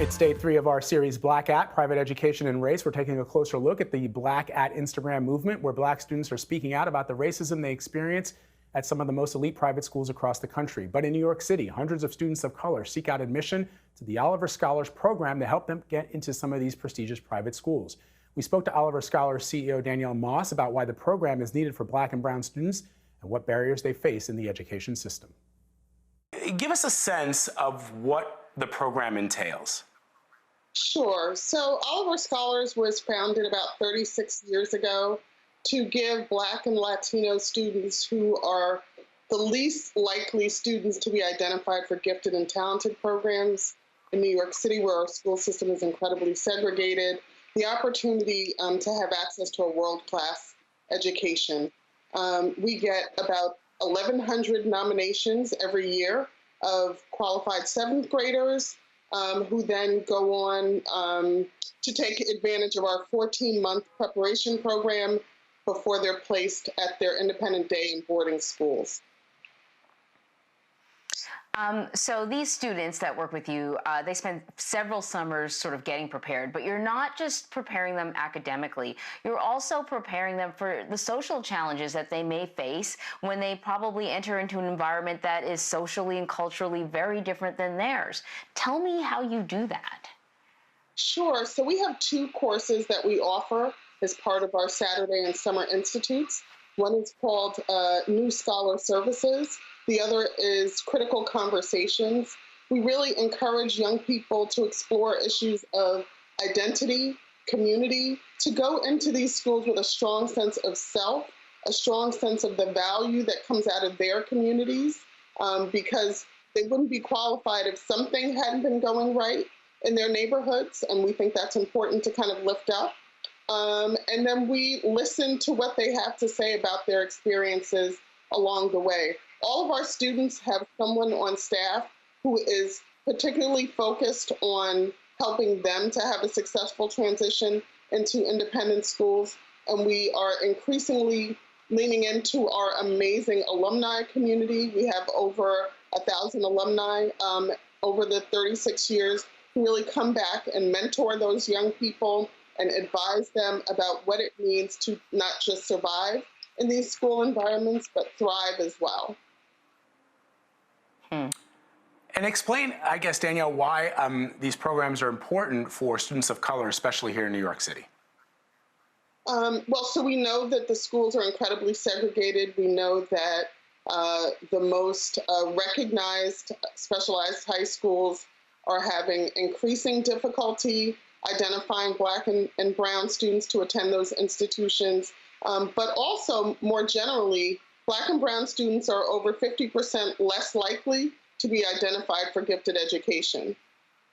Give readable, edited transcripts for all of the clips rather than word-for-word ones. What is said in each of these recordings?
It's day 3 of our series Black at Private Education and Race. We're taking a closer look at the Black at Instagram movement, where Black students are speaking out about the racism they experience at some of the most elite private schools across the country. But in New York City, hundreds of students of color seek out admission to the Oliver Scholars Program to help them get into some of these prestigious private schools. We spoke to Oliver Scholars CEO Danielle about why the program is needed for Black and brown students and what barriers they face in the education system. Give us a sense of what the program entails. Sure. So Oliver Scholars was founded about 36 years ago to give Black and Latino students who are the least likely students to be identified for gifted and talented programs in New York City, where our school system is incredibly segregated, the opportunity to have access to a world-class education. We get about 1,100 nominations every year of qualified seventh graders who then go on to take advantage of our 14-month preparation program before they're placed at their independent day and boarding schools. So these students that work with you, they spend several summers sort of getting prepared, but you're not just preparing them academically, you're also preparing them for the social challenges that they may face when they probably enter into an environment that is socially and culturally very different than theirs. Tell me how you do that. Sure. So we have 2 courses that we offer as part of our Saturday and Summer Institutes. One is called New Scholar Services. The other is Critical Conversations. We really encourage young people to explore issues of identity, community, to go into these schools with a strong sense of self, a strong sense of the value that comes out of their communities, because they wouldn't be qualified if something hadn't been going right in their neighborhoods, and we think that's important to kind of lift up. And then we listen to what they have to say about their experiences along the way. All of our students have someone on staff who is particularly focused on helping them to have a successful transition into independent schools. And we are increasingly leaning into our amazing alumni community. We have over 1,000 alumni over the 36 years who really come back and mentor those young people and advise them about what it means to not just survive in these school environments, but thrive as well. And explain, I guess, Danielle, why these programs are important for students of color, especially here in New York City. Well, so we know that the schools are incredibly segregated. We know that the most recognized specialized high schools are having increasing difficulty identifying Black and brown students to attend those institutions. But also, more generally, Black and brown students are over 50% less likely to be identified for gifted education.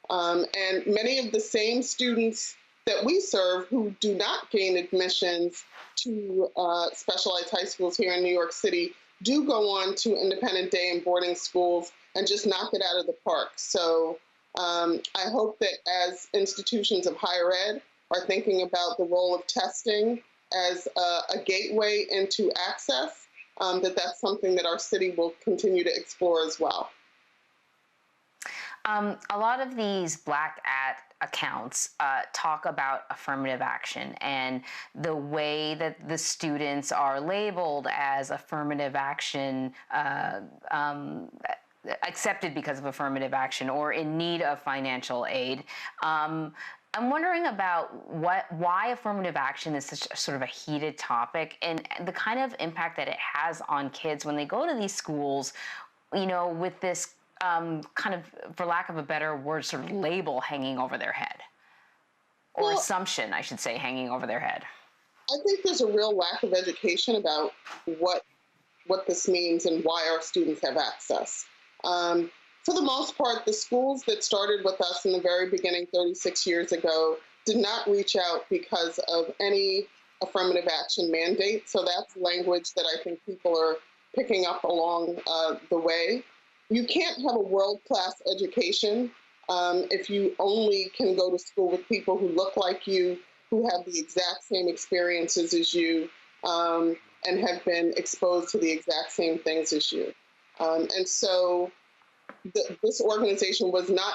And many of the same students that we serve who do not gain admissions to specialized high schools here in New York City do go on to independent day and boarding schools and just knock it out of the park. So I hope that as institutions of higher ed are thinking about the role of testing as a gateway into access, that's something that our city will continue to explore as well. A lot of these Black at accounts talk about affirmative action and the way that the students are labeled as affirmative action, accepted because of affirmative action or in need of financial aid. I'm wondering about why affirmative action is such a sort of a heated topic and the kind of impact that it has on kids when they go to these schools, you know, with this kind of, for lack of a better word, sort of label hanging over their head, or assumption, I should say, hanging over their head. I think there's a real lack of education about what this means and why our students have access. For the most part, the schools that started with us in the very beginning 36 years ago did not reach out because of any affirmative action mandate. So that's language that I think people are picking up along the way. You can't have a world-class education if you only can go to school with people who look like you, who have the exact same experiences as you, and have been exposed to the exact same things as you. And so this organization was not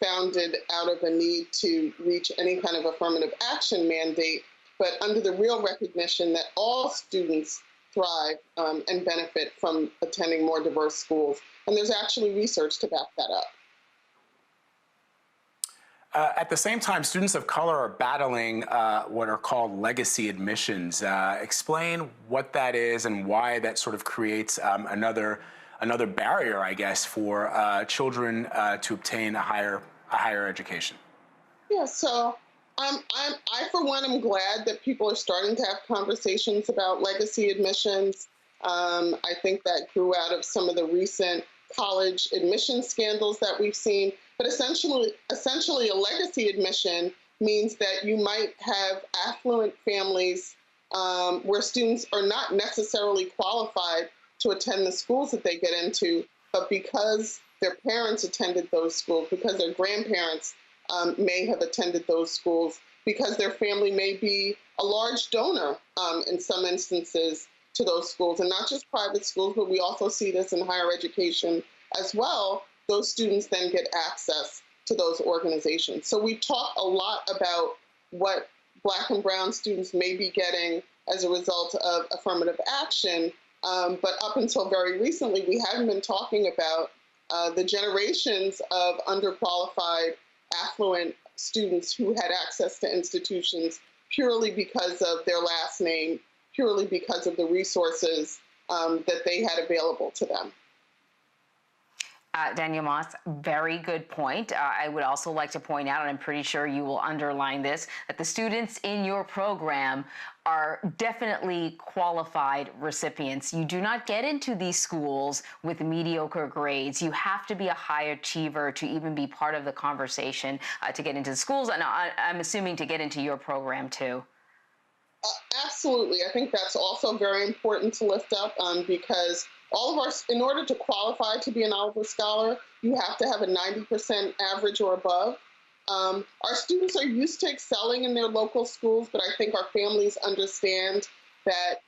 founded out of a need to reach any kind of affirmative action mandate, but under the real recognition that all students thrive and benefit from attending more diverse schools. And there's actually research to back that up. At the same time, students of color are battling what are called legacy admissions. Explain what that is and why that sort of creates another barrier, I guess, for children to obtain a higher education. Yeah, so I, for one, am glad that people are starting to have conversations about legacy admissions. I think that grew out of some of the recent college admission scandals that we've seen. But essentially, a legacy admission means that you might have affluent families where students are not necessarily qualified to attend the schools that they get into, but because their parents attended those schools, because their grandparents may have attended those schools, because their family may be a large donor in some instances to those schools, and not just private schools, but we also see this in higher education as well. Those students then get access to those organizations. So we talk a lot about what Black and brown students may be getting as a result of affirmative action, but up until very recently, we haven't been talking about the generations of underqualified, affluent students who had access to institutions purely because of their last name, purely because of the resources that they had available to them. Danielle Moss, very good point. I would also like to point out, and I'm pretty sure you will underline this, that the students in your program are definitely qualified recipients. You do not get into these schools with mediocre grades. You have to be a high achiever to even be part of the conversation to get into the schools, and I'm assuming to get into your program too. Absolutely. I think that's also very important to lift up because in order to qualify to be an Oliver Scholar, you have to have a 90% average or above. Our students are used to excelling in their local schools, but I think our families understand that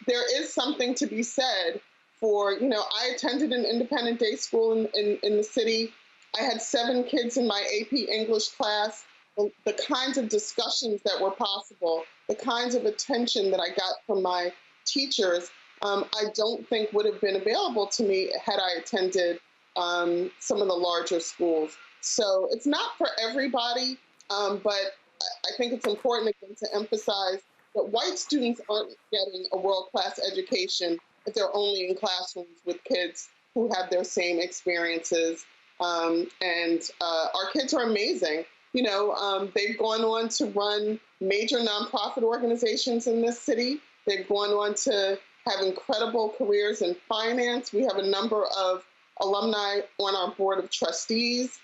there is something to be said for, I attended an independent day school in the city. I had 7 kids in my AP English class. The kinds of discussions that were possible, the kinds of attention that I got from my teachers, I don't think would have been available to me had I attended some of the larger schools. So it's not for everybody, but I think it's important again to emphasize that white students aren't getting a world-class education if they're only in classrooms with kids who have their same experiences. And our kids are amazing. They've gone on to run major nonprofit organizations in this city. They've gone on to have incredible careers in finance. We have a number of alumni on our board of trustees.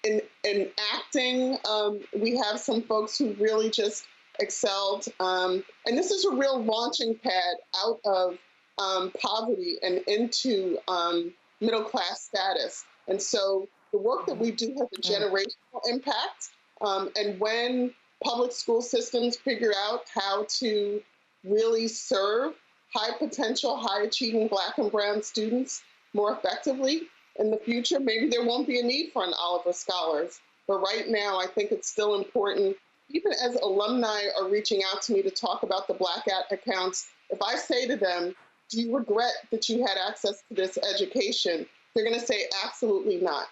In acting, we have some folks who really just excelled. And this is a real launching pad out of poverty and into middle-class status. And so the work that we do has a generational impact. And when public school systems figure out how to really serve high potential, high achieving Black and brown students more effectively in the future, maybe there won't be a need for an Oliver Scholars. But right now, I think it's still important, even as alumni are reaching out to me to talk about the Black accounts, if I say to them, do you regret that you had access to this education? They're going to say, absolutely not.